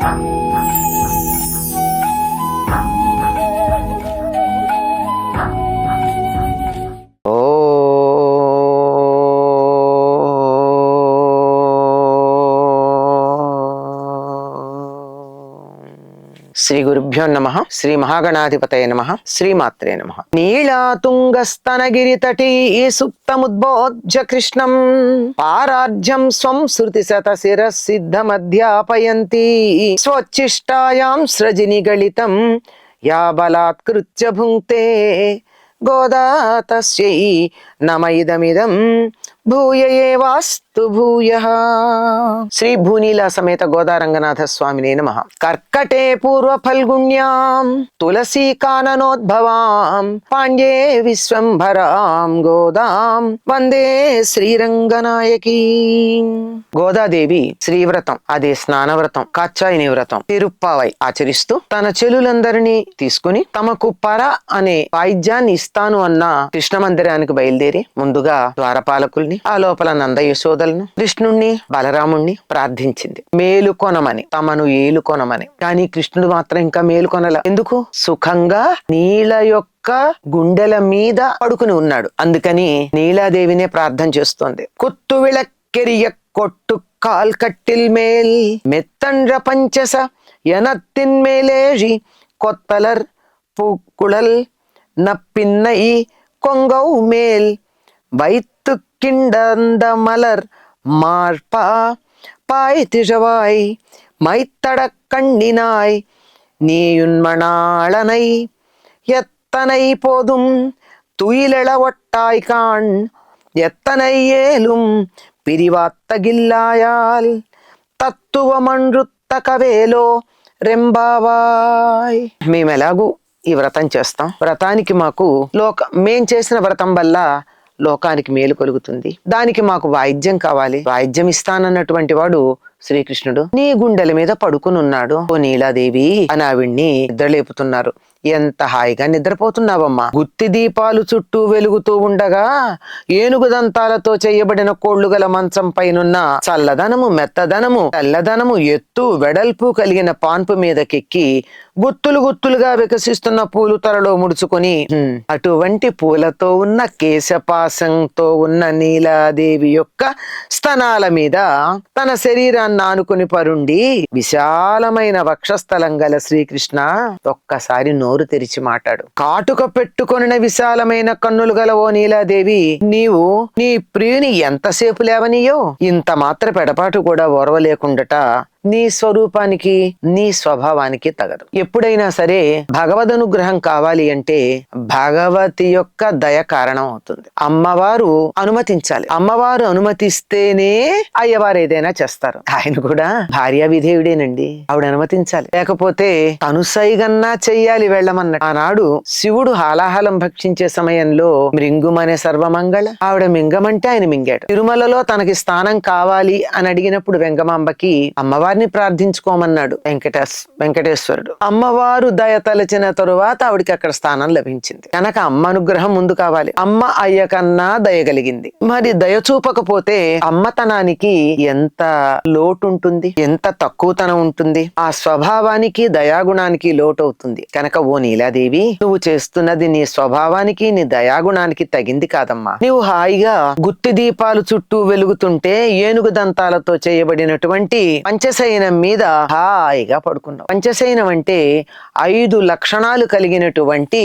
శ్రీ గురుభ్యో నమ. శ్రీ మహాగణాధిపతయ నమ. శ్రీమాత్రే నమ. నీళాతుంగస్తనగిరితటీ సుప్తముద్బోధ్య కృష్ణం పారార్జ్యం స్వం శృతి శత శిరసిద్ధమధ్యాపయంతి స్వచ్ఛిష్టాయాం సృజిని గళితం యా బలాత్కృత్య భుంక్తే గోదా తస్యై నమ ఇదమిదం భూయ ఏవాస్తు భూయః. శ్రీ భూనీల సమేత గోదా రంగనాథ స్వామినే నమః. కర్కటే పూర్వ ఫల్గుణ్యాం తులసీ కాననోద్భవాం పాండ్యే విశ్వంభరాం గోదాం వందే శ్రీరంగనాయకీ. గోదాదేవి శ్రీవ్రతం, అదే స్నానవ్రతం, కాచాయిని వ్రతం, తిరుప్పావై ఆచరిస్తూ తన చెలులందరినీ తీసుకుని తమకు పర అనే వాయిద్యాన్ని ఇస్తాను అన్న కృష్ణ మందిరానికి బయలుదేరి ముందుగా ద్వారపాలకుల్ని, ఆ లోపల నంద యశోదలను, కృష్ణుణ్ణి, బలరాముణ్ణి ప్రార్థించింది మేలుకొనమని, తమను ఏలుకొనమని. కానీ కృష్ణుడు మాత్రం ఇంకా మేలుకొనల. ఎందుకు? సుఖంగా నీళ్ళ యొక్క గుండెల మీద పడుకుని ఉన్నాడు. అందుకని నీలాదేవినే ప్రార్థన చేస్తోంది. కుత్తు విళక్కెరియ కొట్టు కాల్ కట్టిల్ మేల్ మెత్తండ్ర పంచస ఎనత్తిన్ మేలేజి కొత్తలర్ పూకుళల్ నప్పిన్నై కొంగౌ మేల్ వైత్తు కిండంద మలర్ మార్పా பாய் திழவாய் மைத்தட கண்ணினாய் நீயுன்மணாளனை எத்தனை போதும் துயிலெழ ஒட்டாய் காண் எத்தனை ஏலும் பிரிவாத்தகில்லாயால் తత్తువమండ్రుత్తకవేలో రెంబావాయ్. మేము ఎలాగూ ఈ వ్రతం చేస్తాం. వ్రతానికి మాకు మేం చేసిన వ్రతం వల్ల లోకానికి మేలు కలుగుతుంది. దానికి మాకు వాయిద్యం కావాలి. వాయిద్యం ఇస్తానన్నటువంటి వాడు శ్రీకృష్ణుడు నీ గుండెల మీద పడుకుని ఉన్నాడు. ఓ నీలాదేవి అని ఆవిడ్ని నిద్రలేపుతున్నారు. ఎంత హాయిగా నిద్రపోతున్నావమ్మా. గుత్తి దీపాలు చుట్టూ వెలుగుతూ ఉండగా ఏనుగు దంతాలతో చేయబడిన కోళ్లు గల మంచం పైనున్న చల్లదనము, మెత్తదనము, తెల్లదనము, ఎత్తు వెడల్పు కలిగిన పాన్పు మీదకెక్కి గుత్తులు గుత్తులుగా వికసిస్తున్న పూలు త్వరలో ముడుచుకొని అటువంటి పూలతో ఉన్న కేశపాసంతో ఉన్న నీలాదేవి యొక్క స్తనాల మీద తన శరీరాన్ని ఆనుకుని పరుండి విశాలమైన వక్షస్థలం గల శ్రీకృష్ణ ఒక్కసారి నోరు తెరిచి మాట్లాడు. కాటుక పెట్టుకొనిన విశాలమైన కన్నులు గల ఓ నీలాదేవి, నీవు నీ ప్రియుని ఎంతసేపు లేవనీయో ఇంత మాత్ర పెడపాటు కూడా ఓర్వలేకుండట నీ స్వరూపానికి, నీ స్వభావానికి తగదు. ఎప్పుడైనా సరే భగవదనుగ్రహం కావాలి అంటే భగవతి యొక్క దయ కారణం అవుతుంది. అమ్మవారు అనుమతించాలి. అమ్మవారు అనుమతిస్తేనే అయ్యవారు ఏదైనా చేస్తారు. ఆయన కూడా భార్యా విధేయుడేనండి. ఆవిడ అనుమతించాలి. లేకపోతే తనుసైగన్నా చెయ్యాలి వెళ్ళమన్నట్టు. ఆనాడు శివుడు హాలాహలం భక్షించే సమయంలో మృంగుమనే సర్వమంగళ ఆవిడ మింగమంటే ఆయన మింగాడు. తిరుమలలో తనకి స్థానం కావాలి అని అడిగినప్పుడు వెంగమాంబకి అమ్మవారిని ప్రార్థించుకోమన్నాడు వెంకటేశ్వరుడు. అమ్మవారు దయ తలచిన తరువాత ఆవిడికి అక్కడ స్థానం లభించింది. కనుక అమ్మ అనుగ్రహం ముందు కావాలి. అమ్మ అయ్య కన్నా దయగలిగింది. మరి దయ చూపకపోతే అమ్మతనానికి ఎంత లోటు ఉంటుంది, ఎంత తక్కువతనం ఉంటుంది. ఆ స్వభావానికి దయాగుణానికి లోటు అవుతుంది. కనుక ఓ నీలాదేవి, నువ్వు చేస్తున్నది నీ స్వభావానికి, నీ దయాగుణానికి తగింది కాదమ్మా. నువ్వు హాయిగా గుత్తి దీపాలు చుట్టూ వెలుగుతుంటే ఏనుగు దంతాలతో చేయబడినటువంటి పంచశయనం మీద హాయిగా పడుకున్నావు. పంచశయనం అంటే 5 లక్షణాలు కలిగినటువంటి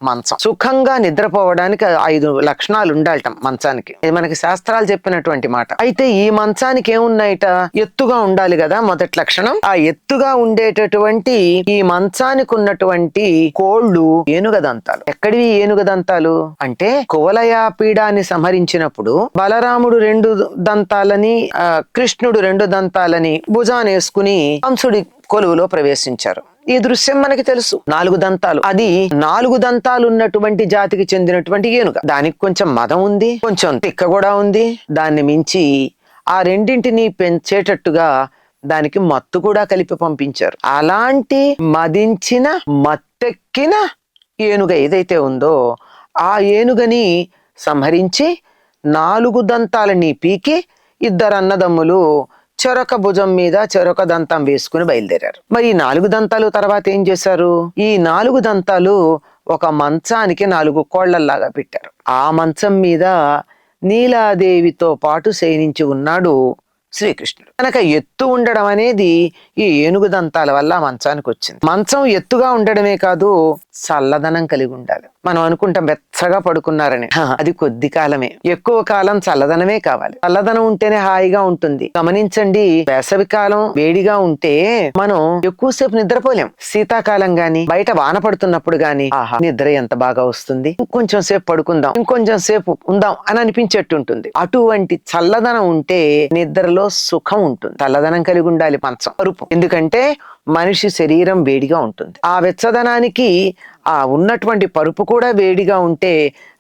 మంచం. సుఖంగా నిద్రపోవడానికి 5 లక్షణాలు ఉండాలట మంచానికి. ఇది మనకి శాస్త్రాలు చెప్పినటువంటి మాట. అయితే ఈ మంచానికి ఏమున్నాయిట? ఎత్తుగా ఉండాలి కదా మొదటి లక్షణం. ఆ ఎత్తుగా ఉండేటటువంటి ఈ మంచానికి ఉన్నటువంటి కోళ్లు ఏనుగదంతాలు. ఎక్కడివి ఏనుగదంతాలు అంటే కువలయాపీడాన్ని సంహరించినప్పుడు బలరాముడు 2 దంతాలని, కృష్ణుడు 2 దంతాలని భుజానేసుకుని కంసుడి కొలువులో ప్రవేశించారు. ఈ దృశ్యం మనకి తెలుసు. 4 దంతాలు. అది 4 దంతాలు ఉన్నటువంటి జాతికి చెందినటువంటి ఏనుగ. దానికి కొంచెం మదం ఉంది, కొంచెం తిక్క కూడా ఉంది. దాన్ని మించి ఆ రెండింటిని పెంచేటట్టుగా దానికి మత్తు కూడా కలిపి పంపించారు. అలాంటి మదించిన మత్తెక్కిన ఏనుగ ఏదైతే ఉందో ఆ ఏనుగని సంహరించి 4 దంతాలని పీకి 2 అన్నదమ్ములు చెరొక భుజం మీద చెరొక దంతం వేసుకుని బయలుదేరారు. మరి ఈ 4 దంతాలు తర్వాత ఏం చేశారు? ఈ 4 దంతాలు ఒక మంచానికి 4 కోళ్లలాగా పెట్టారు. ఆ మంచం మీద నీలాదేవితో పాటు శయనించి ఉన్నాడు శ్రీకృష్ణుడు. కనుక ఎత్తు ఉండడం అనేది ఈ ఏనుగు దంతాల వల్ల మంచానికి వచ్చింది. మంచం ఎత్తుగా ఉండడమే కాదు, చల్లదనం కలిగి ఉండాలి. మనం అనుకుంటాం వెచ్చగా పడుకున్నారని, అది కొద్ది కాలమే. ఎక్కువ కాలం చల్లదనమే కావాలి. చల్లదనం ఉంటేనే హాయిగా ఉంటుంది. గమనించండి, వేసవి కాలం వేడిగా ఉంటే మనం ఎక్కువసేపు నిద్రపోలేం. శీతాకాలం గాని బయట వాన పడుతున్నప్పుడు గాని ఆహా నిద్ర ఎంత బాగా వస్తుంది, ఇంకొంచెం సేపు పడుకుందాం, ఇంకొంచెం సేపు ఉందాం అని అనిపించేట్టు ఉంటుంది. అటువంటి చల్లదనం ఉంటే నిద్రలో సుఖం ఉంటుంది. చల్లదనం కలిగి ఉండాలి మంచం, పరుపు. ఎందుకంటే మనిషి శరీరం వేడిగా ఉంటుంది. ఆ వెచ్చదనానికి ఆ ఉన్నటువంటి పరుపు కూడా వేడిగా ఉంటే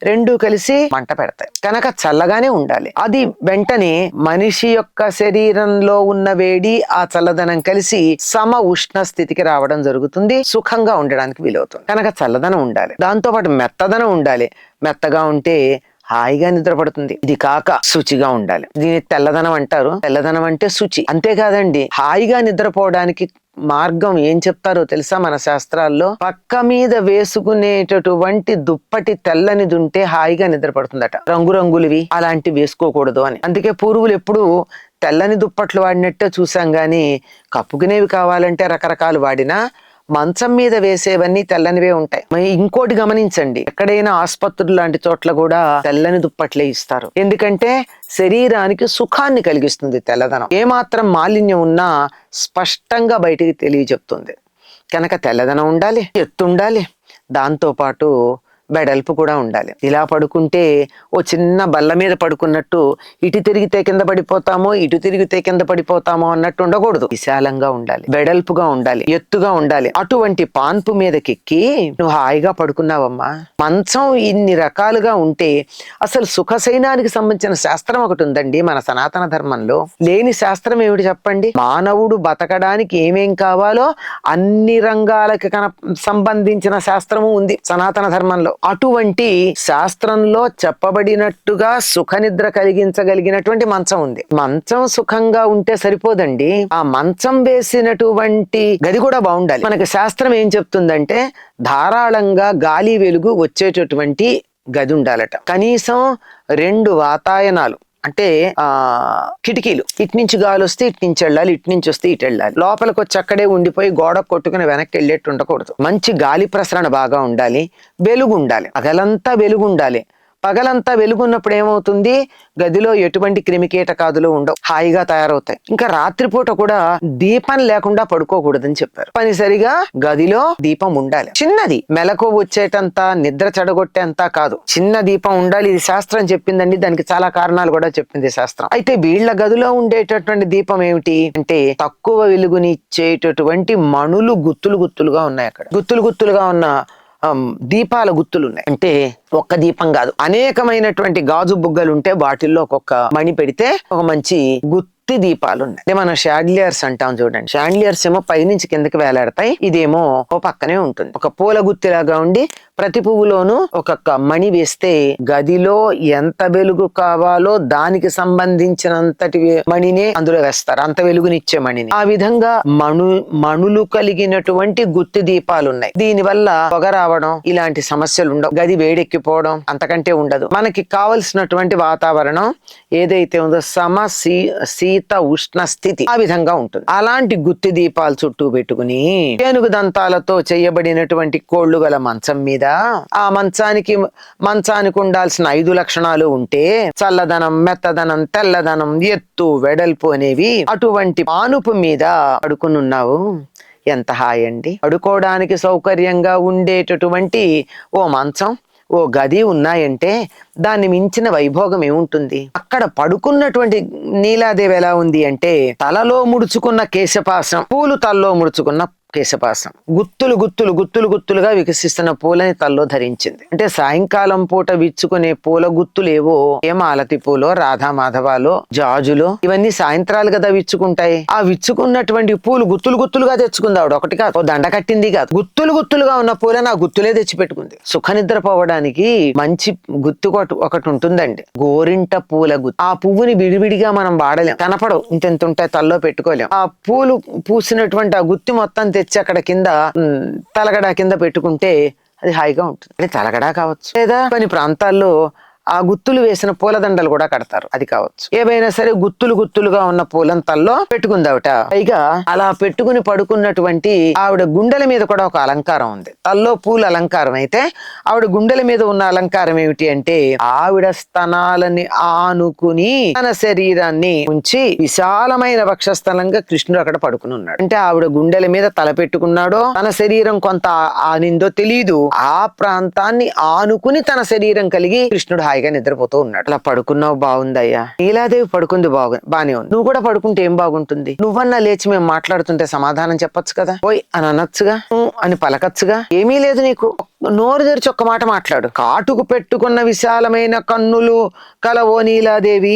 రెండూ కలిసి మంట పెడతాయి. కనుక చల్లగానే ఉండాలి. అది వెంటనే మనిషి యొక్క శరీరంలో ఉన్న వేడి ఆ చల్లదనం కలిసి సమ ఉష్ణ స్థితికి రావడం జరుగుతుంది. సుఖంగా ఉండడానికి వీలవుతుంది. కనుక చల్లదనం ఉండాలి. దాంతో పాటు మెత్తదనం ఉండాలి. మెత్తగా ఉంటే హాయిగా నిద్రపడుతుంది. ఇది కాక శుచిగా ఉండాలి. దీన్ని తెల్లదనం అంటారు. తెల్లదనం అంటే శుచి. అంతేకాదండి, హాయిగా నిద్రపోవడానికి మార్గం ఏం చెప్తారో తెలుసా మన శాస్త్రాల్లో? పక్క మీద వేసుకునేటటువంటి దుప్పటి తెల్లనిది ఉంటే హాయిగా నిద్రపడుతుందట. రంగురంగులవి అలాంటివి వేసుకోకూడదు అని. అందుకే పూర్వులు ఎప్పుడు తెల్లని దుప్పట్లు వాడినట్టే చూసాం గాని కప్పుకునేవి కావాలంటే రకరకాలు వాడినా మంచం మీద వేసేవన్నీ తెల్లనివే ఉంటాయి. ఇంకోటి గమనించండి, ఎక్కడైనా ఆసుపత్రులు లాంటి చోట్ల కూడా తెల్లని దుప్పట్లే ఇస్తారు. ఎందుకంటే శరీరానికి సుఖాన్ని కలిగిస్తుంది తెల్లదనం. ఏమాత్రం మాలిన్యం ఉన్నా స్పష్టంగా బయటికి తెలియజెప్తుంది. కనుక తెల్లదనం ఉండాలి, ఎత్తు ఉండాలి, దాంతో పాటు వెడల్పు కూడా ఉండాలి. ఇలా పడుకుంటే ఓ చిన్న బల్ల మీద పడుకున్నట్టు ఇటు తిరిగితే కింద పడిపోతామో, ఇటు తిరిగితే కింద పడిపోతామో అన్నట్టు ఉండకూడదు. విశాలంగా ఉండాలి, వెడల్పుగా ఉండాలి, ఎత్తుగా ఉండాలి. అటువంటి పాన్పు మీదకెక్కి నువ్వు హాయిగా పడుకున్నావమ్మా. మంచం ఇన్ని రకాలుగా ఉంటే అసలు సుఖశయనానికి సంబంధించిన శాస్త్రం ఒకటి ఉందండి మన సనాతన ధర్మంలో. లేని శాస్త్రం ఏమిటి చెప్పండి? మానవుడు బతకడానికి ఏమేం కావాలో అన్ని రంగాలకి సంబంధించిన శాస్త్రము ఉంది సనాతన ధర్మంలో. అటువంటి శాస్త్రంలో చెప్పబడినట్టుగా సుఖ నిద్ర కలిగించగలిగినటువంటి మంచం ఉంది. మంచం సుఖంగా ఉంటే సరిపోదండి, ఆ మంచం వేసినటువంటి గది కూడా బాగుండాలి. మనకి శాస్త్రం ఏం చెప్తుందంటే ధారాళంగా గాలి వెలుగు వచ్చేటటువంటి గది ఉండాలట. కనీసం 2 వాతాయనాలు అంటే కిటికీలు, ఇటు నుంచి గాలి వస్తే ఇటు నుంచి వెళ్ళాలి, ఇటు నుంచి వస్తే ఇటు వెళ్ళాలి. లోపలికి వచ్చి అక్కడే ఉండిపోయి గోడ కొట్టుకుని వెనక్కి వెళ్ళేట్టు ఉండకూడదు. మంచి గాలి ప్రసరణ బాగా ఉండాలి, వెలుగు ఉండాలి, పగలంతా వెలుగు ఉండాలి. పగలంతా వెలుగున్నప్పుడు ఏమవుతుంది? గదిలో ఎటువంటి క్రిమికీటకాదులు ఉండవు, హాయిగా తయారవుతాయి. ఇంకా రాత్రిపూట కూడా దీపం లేకుండా పడుకోకూడదని చెప్పారు. పనిసరిగా గదిలో దీపం ఉండాలి. చిన్నది, మెలకు వచ్చేటంత, నిద్ర చెడగొట్టేంత కాదు, చిన్న దీపం ఉండాలి. ఇది శాస్త్రం చెప్పిందండి. దానికి చాలా కారణాలు కూడా చెప్పింది శాస్త్రం. అయితే వీళ్ళ గదిలో ఉండేటటువంటి దీపం ఏమిటి అంటే తక్కువ వెలుగునిచ్చేటటువంటి మణులు గుత్తులు గుత్తులుగా ఉన్నాయి. అక్కడ గుత్తులు గుత్తులుగా ఉన్న దీపాల గుత్తులు ఉన్నాయి. అంటే ఒక్క దీపం కాదు, అనేకమైనటువంటి గాజు బుగ్గలు ఉంటే వాటిల్లో ఒక్కొక్క మణి పెడితే ఒక మంచి దీపాలు ఉన్నాయి. మనం షాండిలియర్స్ అంటాం చూడండి. షాండిలియర్స్ ఏమో పైనుంచి కిందకి వేలాడతాయి, ఇదేమో ఓ పక్కనే ఉంటుంది. ఒక పూల గుత్తిలాగా ఉండి ప్రతి పువ్వులోనూ ఒక్కొక్క మణి వేస్తే గదిలో ఎంత వెలుగు కావాలో దానికి సంబంధించినంతటి మణినే అందులో వేస్తారు, అంత వెలుగునిచ్చే మణిని. ఆ విధంగా మణులు కలిగినటువంటి గుత్తి దీపాలు ఉన్నాయి. దీని వల్ల పొగ రావడం ఇలాంటి సమస్యలు ఉండవు. గది వేడెక్కిపోవడం అంతకంటే ఉండదు. మనకి కావలసినటువంటి వాతావరణం ఏదైతే ఉందో శీత ఉష్ణ స్థితి ఆ విధంగా ఉంటుంది. అలాంటి గుత్తి దీపాలు చుట్టూ పెట్టుకుని ఏనుగు దంతాలతో చేయబడినటువంటి కోళ్లు గల మంచం మీద, ఆ మంచానికి ఉండాల్సిన 5 లక్షణాలు ఉంటే చల్లదనం, మెత్తదనం, తెల్లదనం, ఎత్తు, వెడల్పు అనేవి అటువంటి పానుపు మీద పడుకునున్నావు. ఎంత హాయ్ అండి. పడుకోవడానికి సౌకర్యంగా ఉండేటటువంటి ఓ మంచం, ఓ గది ఉన్నాయంటే దాన్ని మించిన వైభోగం ఏముంటుంది? అక్కడ పడుకున్నటువంటి నీలాదేవి ఎలా ఉంది అంటే తలలో ముడుచుకున్న కేశపాశం, పూలు తలలో ముడుచుకున్న కేశపాసం. గుత్తులు గుత్తులు గుత్తులు గుత్తులుగా వికసిస్తున్న పూలని తల్లో ధరించింది. అంటే సాయంకాలం పూట విచ్చుకునే పూల గుత్తులేవో మాలతి పూలో, రాధా మాధవాలో, జాజులో ఇవన్నీ సాయంత్రాలు కదా విచ్చుకుంటాయి. ఆ విచ్చుకున్నటువంటి పూలు గుత్తులు గుత్తులుగా తెచ్చుకుంది ఆవిడ. ఒకటి కాదు, దండ కట్టింది కాదు, గుత్తులు గుత్తులుగా ఉన్న పూలని ఆ గుత్తులే తెచ్చి పెట్టుకుంది. సుఖ నిద్రపోవడానికి మంచి గుత్తు ఒకటి ఉంటుందండి, గోరింట పూల గుత్తు. ఆ పువ్వుని విడివిడిగా మనం వాడలేం, కనపడవు, ఇంతెంత ఉంటాయి, తల్లో పెట్టుకోలేం. ఆ పూలు పూసినటువంటి ఆ గుత్తి మొత్తం తెచ్చి అక్కడ కింద తలగడా కింద పెట్టుకుంటే అది హాయిగా ఉంటుంది. అంటే తలగడా కావచ్చు, లేదా కొన్ని ప్రాంతాల్లో ఆ గుత్తులు వేసిన పూలదండలు కూడా కడతారు, అది కావచ్చు. ఏవైనా సరే గుత్తులు గుత్తులుగా ఉన్న పూలను తల్లో పెట్టుకుందావిట. పైగా అలా పెట్టుకుని పడుకున్నటువంటి ఆవిడ గుండెల మీద కూడా ఒక అలంకారం ఉంది. తల్లో పూల అలంకారం అయితే ఆవిడ గుండెల మీద ఉన్న అలంకారం ఏమిటి అంటే, ఆవిడ స్తనాలని ఆనుకుని తన శరీరాన్ని ఉంచి విశాలమైన వక్షస్థలంగా కృష్ణుడు అక్కడ పడుకుని ఉన్నాడు. అంటే ఆవిడ గుండెల మీద తల పెట్టుకున్నాడో, తన శరీరం కొంత ఆనిందో తెలియదు, ఆ ప్రాంతాన్ని ఆనుకుని తన శరీరం కలిగి కృష్ణుడు హాయిగా నిద్రపోతూ ఉన్నాడు. అలా పడుకున్నావు, బాగుందయ్యా. నీలాదేవి పడుకుంది, బానే ఉంది. నువ్వు కూడా పడుకుంటే ఏం బాగుంటుంది? నువ్వన్నా లేచి మేము మాట్లాడుతుంటే సమాధానం చెప్పొచ్చు కదా, పోయి అని అనొచ్చుగా, అని పలకచ్చుగా. ఏమీ లేదు నీకు, నోరు తెరిచి ఒక్క మాట మాట్లాడు. కాటుకు పెట్టుకున్న విశాలమైన కన్నులు కలవో నీలాదేవి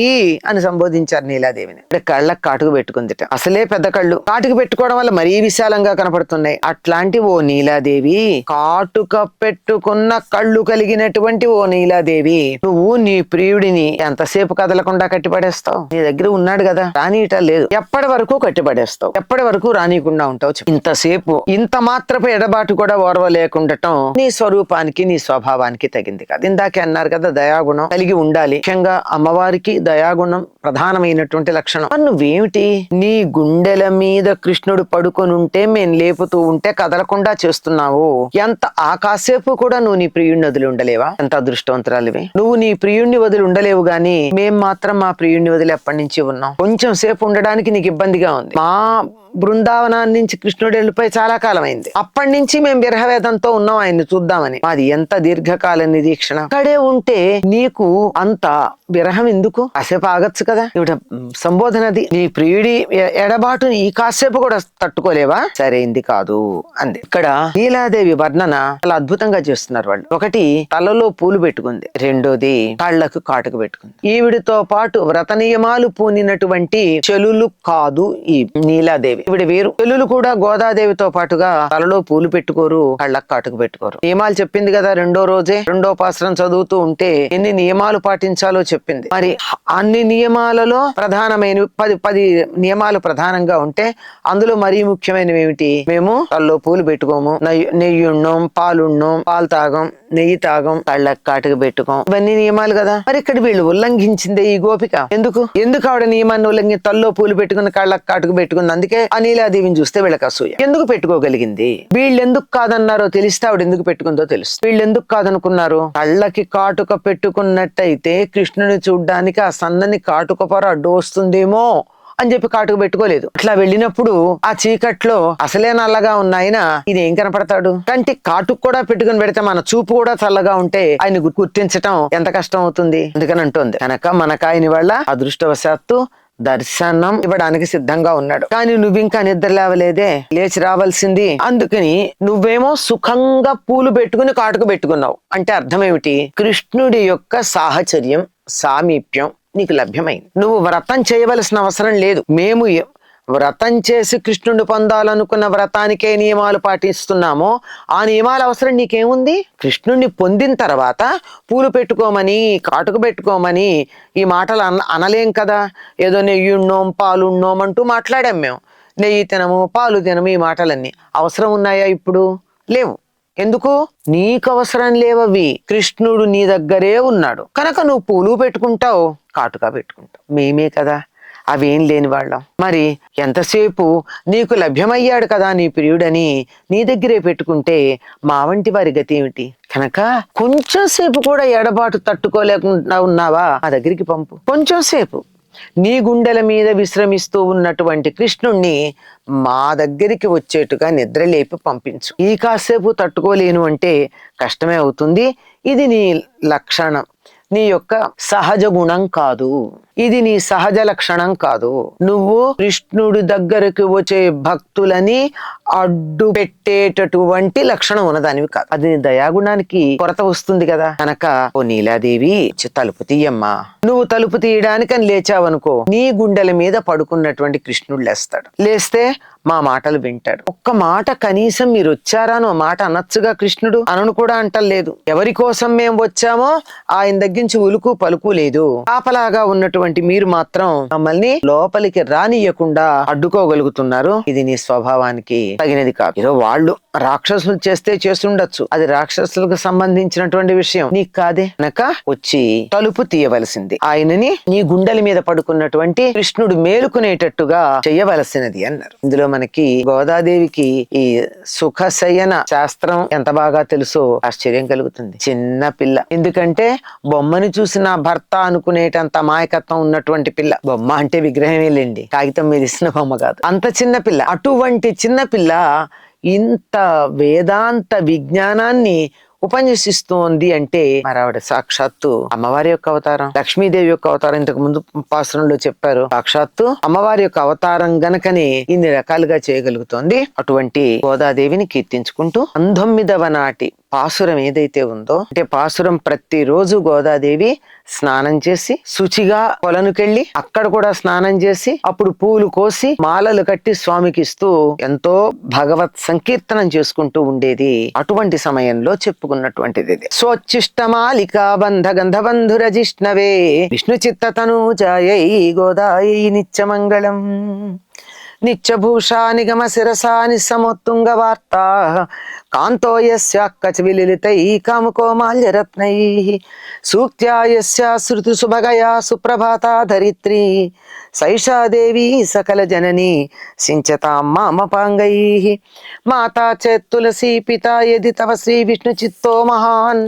అని సంబోధించారు నీలాదేవిని. కళ్ళకు కాటుకు పెట్టుకుందిట, అసలే పెద్ద కళ్ళు, కాటుకు పెట్టుకోవడం వల్ల మరీ విశాలంగా కనపడుతున్నాయి. అట్లాంటి ఓ నీలాదేవి, కాటుక పెట్టుకున్న కళ్ళు కలిగినటువంటి ఓ నీలాదేవి, నువ్వు నీ ప్రియుడిని ఎంతసేపు కదలకుండా కట్టిపడేస్తావు? నీ దగ్గర ఉన్నాడు కదా, రానీయట లేదు, ఎప్పటి వరకు కట్టిపడేస్తావు? ఎప్పటి వరకు రానీయకుండా ఉంటావు? ఇంతసేపు ఇంత మాత్రపు ఎడబాటు కూడా ఓర్వలేకుండటం నీ స్వరూపానికి, నీ స్వభావానికి తగింది కాదు. ఇందాకే అన్నారు కదా, దయాగుణం కలిగి ఉండాలి. ముఖ్యంగా అమ్మవారికి దయాగుణం ప్రధానమైనటువంటి లక్షణం. నువ్వేమిటి, నీ గుండెల మీద కృష్ణుడు పడుకొని ఉంటే మేము లేపుతూ ఉంటే కదలకుండా చేస్తున్నావు. ఎంత ఆకాసేపు కూడా నువ్వు నీ ప్రియుడిని వదిలి ఉండలేవా? ఎంత అదృష్టవంతురాలివి నువ్వు. నీ ప్రియుణ్ణి వదిలి ఉండలేవు గాని మేం మాత్రం మా ప్రియుణ్ణి వదిలి ఎప్పటి నుంచి ఉన్నాం. కొంచెం సేపు ఉండడానికి నీకు ఇబ్బందిగా ఉంది. మా బృందావనాన్ని నుంచి కృష్ణుడు వెళ్ళిపోయి చాలా కాలం అయింది. అప్పటి నుంచి మేము విరహవేదంతో ఉన్నాం ఆయన్ని చూద్దామని. మాది ఎంత దీర్ఘకాల నిరీక్షణ. అక్కడే ఉంటే నీకు అంత విరహం ఎందుకు? కాసేపు ఆగచ్చు కదా. ఇవిడ సంబోధనది. నీ ప్రియుడి ఎడబాటుని ఈ కాసేపు కూడా తట్టుకోలేవా? సరైంది కాదు అంది. ఇక్కడ నీలాదేవి వర్ణన చాలా అద్భుతంగా చేస్తున్నారు వాళ్ళు. ఒకటి, తలలో పూలు పెట్టుకుంది. రెండోది, కాళ్లకు కాటుకు పెట్టుకుంది. ఈవిడితో పాటు వ్రత నియమాలు పూనినటువంటి చెలులు కాదు ఈ నీలాదేవి. ఈవిడ వేరు. చెల్లులు కూడా గోదాదేవితో పాటుగా తలలో పూలు పెట్టుకోరు, కళ్ళకు కాటుకు పెట్టుకోరు. నియమాలు చెప్పింది కదా, రెండో రోజే రెండో పాశ్రం చదువుతూ ఉంటే ఎన్ని నియమాలు పాటించాలో చెప్పింది. మరి అన్ని నియమాలలో ప్రధానమైన 10 నియమాలు ప్రధానంగా ఉంటే అందులో మరీ ముఖ్యమైనవి ఏమిటి? మేము తలలో పూలు పెట్టుకోము, నెయ్యి ఉన్నోం, పాలున్నోం, పాలు తాగం, నెయ్యి తాగం, కళ్ళకు కాటుకు పెట్టుకోం. ఇవన్నీ నియమాలు కదా. మరి ఇక్కడ వీళ్ళు ఉల్లంఘించిందే ఈ గోపిక. ఎందుకు ఆవిడ నియమాన్ని ఉల్లంఘించి తల్లో పూలు పెట్టుకుని కళ్ళకు కాటుకు పెట్టుకుంది. అందుకే నీలాదేవిని చూస్తే వీళ్ళకి అసూయ. ఎందుకు పెట్టుకోగలిగింది? వీళ్ళు ఎందుకు కాదన్నారో తెలిస్తే ఆవిడ ఎందుకు పెట్టుకుందో తెలుసు. వీళ్ళు ఎందుకు కాదనుకున్నారు? కళ్ళకి కాటుక పెట్టుకున్నట్టయితే కృష్ణుని చూడ్డానికి ఆ సన్నని కాటుక పొర అడ్డు వస్తుందేమో అని చెప్పి కాటుకు పెట్టుకోలేదు. అట్లా వెళ్ళినప్పుడు ఆ చీకట్లో అసలే నల్లగా ఉన్న ఆయన ఇది ఏం కనపడతాడు? కంటి కాటుకు కూడా పెట్టుకుని పెడితే మన చూపు కూడా చల్లగా ఉంటే ఆయన గుర్తించటం ఎంత కష్టం అవుతుంది. అందుకని అంటుంది. కనుక మనకాయని వాళ్ళ అదృష్టవశాత్తు దర్శనం ఇవ్వడానికి సిద్ధంగా ఉన్నాడు. కానీ నువ్వింకా నిద్ర లేవలేదే, లేచి రావాల్సింది. అందుకని నువ్వేమో సుఖంగా పూలు పెట్టుకుని కాటుకు పెట్టుకున్నావు. అంటే అర్థం ఏమిటి? కృష్ణుడి యొక్క సాహచర్యం, సామీప్యం నీకు లభ్యమైంది. నువ్వు వ్రతం చేయవలసిన అవసరం లేదు. మేము వ్రతం చేసి కృష్ణుడిని పొందాలనుకున్న వ్రతానికే నియమాలు పాటిస్తున్నామో ఆ నియమాల అవసరం నీకేముంది? కృష్ణుడిని పొందిన తర్వాత పూలు పెట్టుకోమని, కాటుకు పెట్టుకోమని ఈ మాటలు అనలేం కదా. ఏదో నెయ్యున్నోం, పాలున్నోం అంటూ మాట్లాడాం మేము. నెయ్యి తినము, పాలు తినము, ఈ మాటలన్నీ అవసరం ఉన్నాయా ఇప్పుడు? లేవు. ఎందుకు? నీకు అవసరం లేవవి. కృష్ణుడు నీ దగ్గరే ఉన్నాడు కనుక నువ్వు పూలు పెట్టుకుంటావు, కాటుగా పెట్టుకుంటావు. మేమే కదా అవేం లేని వాళ్ళం. మరి ఎంతసేపు నీకు లభ్యమయ్యాడు కదా నీ ప్రియుడని నీ దగ్గరే పెట్టుకుంటే మా వంటి వారి గతి ఏమిటి? కనుక కొంచెం సేపు కూడా ఎడబాటు తట్టుకోలేకుండా ఉన్నావా, ఆ దగ్గరికి పంపు. కొంచెం సేపు నీ గుండెల మీద విశ్రమిస్తూ ఉన్నటువంటి కృష్ణుణ్ణి మా దగ్గరికి వచ్చేట్టుగా నిద్రలేపి పంపించు. ఈ కాసేపు తట్టుకోలేను అంటే కష్టమే అవుతుంది. ఇది నీ లక్షణం, నీ యొక్క సహజ గుణం కాదు, ఇది నీ సహజ లక్షణం కాదు. నువ్వు కృష్ణుడి దగ్గరకు వచ్చే భక్తులని అడ్డు పెట్టేటటువంటి లక్షణం ఉన్నదానివి కాదు. అది నీ దయాగుణానికి కొరత వస్తుంది కదా. కనుక ఓ నీలాదేవి తలుపు తీయమ్మా. నువ్వు తలుపు తీయడానికని లేచావనుకో, నీ గుండెల మీద పడుకున్నటువంటి కృష్ణుడు లేస్తాడు. లేస్తే మా మాటలు వింటాడు. ఒక్క మాట కనీసం మీరు వచ్చారానో మాట అనొచ్చుగా కృష్ణుడు. అనను కూడా అంటలేదు. ఎవరి కోసం మేము వచ్చామో ఆయన దగ్గరించి ఉలుకు పలుకు లేదు. ఆపలాగా ఉన్నటువంటి మీరు మాత్రం మమ్మల్ని లోపలికి రానియకుండా అడ్డుకోగలుగుతున్నారు. ఇది నీ స్వభావానికి తగినది కాదు. ఏదో వాళ్ళు రాక్షసులు చేస్తే చేస్తుండొచ్చు, అది రాక్షసులకు సంబంధించినటువంటి విషయం, నీకు కాదే. కనుక వచ్చి తలుపు తీయవలసింది. ఆయనని నీ గుండెల మీద పడుకున్నటువంటి కృష్ణుడు మేలుకునేటట్టుగా చెయ్యవలసినది అన్నారు. ఇందులో మనకి గోదాదేవికి ఈ సుఖశయన శాస్త్రం ఎంత బాగా తెలుసో ఆశ్చర్యం కలుగుతుంది. చిన్న పిల్ల, ఎందుకంటే బొమ్మని చూసిన భర్త అనుకునేటంత అమాయకత్వం ఉన్నటువంటి పిల్ల. బొమ్మ అంటే విగ్రహమే లేండి, కాగితం మీద ఇస్తున్న బొమ్మ కాదు. అంత చిన్న పిల్ల, అటువంటి చిన్న పిల్ల ఇంత వేదాంత విజ్ఞానాన్ని ఉపన్యసిస్తోంది అంటే మరి ఆవిడ సాక్షాత్తు అమ్మవారి యొక్క అవతారం, లక్ష్మీదేవి యొక్క అవతారం. ఇంతకు ముందు పాసురంలో చెప్పారు, సాక్షాత్తు అమ్మవారి యొక్క అవతారం గనకనే ఇన్ని రకాలుగా చేయగలుగుతోంది. అటువంటి గోదాదేవిని కీర్తించుకుంటూ 19వ నాటి పాసురం ఏదైతే ఉందో, అంటే పాసురం ప్రతిరోజు గోదాదేవి స్నానం చేసి శుచిగా కొలనుకెళ్ళి అక్కడ కూడా స్నానం చేసి అప్పుడు పూలు కోసి మాలలు కట్టి స్వామికి ఇస్తూ ఎంతో భగవత్ సంకీర్తనం చేసుకుంటూ ఉండేది. అటువంటి సమయంలో చెప్పుకున్నటువంటిది ఇది. స్వచ్చిష్టమాలికా బంధ గంధబంధురజిష్ణవే విష్ణు చిత్త తనూజాయై గోదాయై నిత్యమంగళం. నిత్యభూషా నిగమ శిరసా నిస్సమోత్తుంగ వార్తా కాంతో యస్యా కచవిలిలితై కామకోమాల్యరత్నై సూక్త్యా యస్యా శృతి సుభగయా సుప్రభాతా ధరిత్రీ సైషా దేవి సకల జననీ సించతాం మామపాంగై. మాతా చేత్ తులసీ పితా యది తవ శ్రీ విష్ణు చిత్తో మహాన్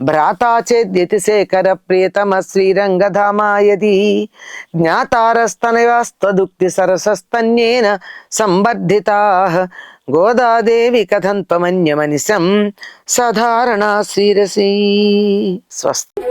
భ్రాతా చేద్యతి శేఖర ప్రియతమ శ్రీరంగధామా యది జ్ఞాతారస్తనయాస్తదుక్తి సరసస్తన్యేన సంబద్ధితాః గోదాదేవి కథం త్వమన్యమనిశం సాధారణా శ్రీరసీ. స్వస్తి.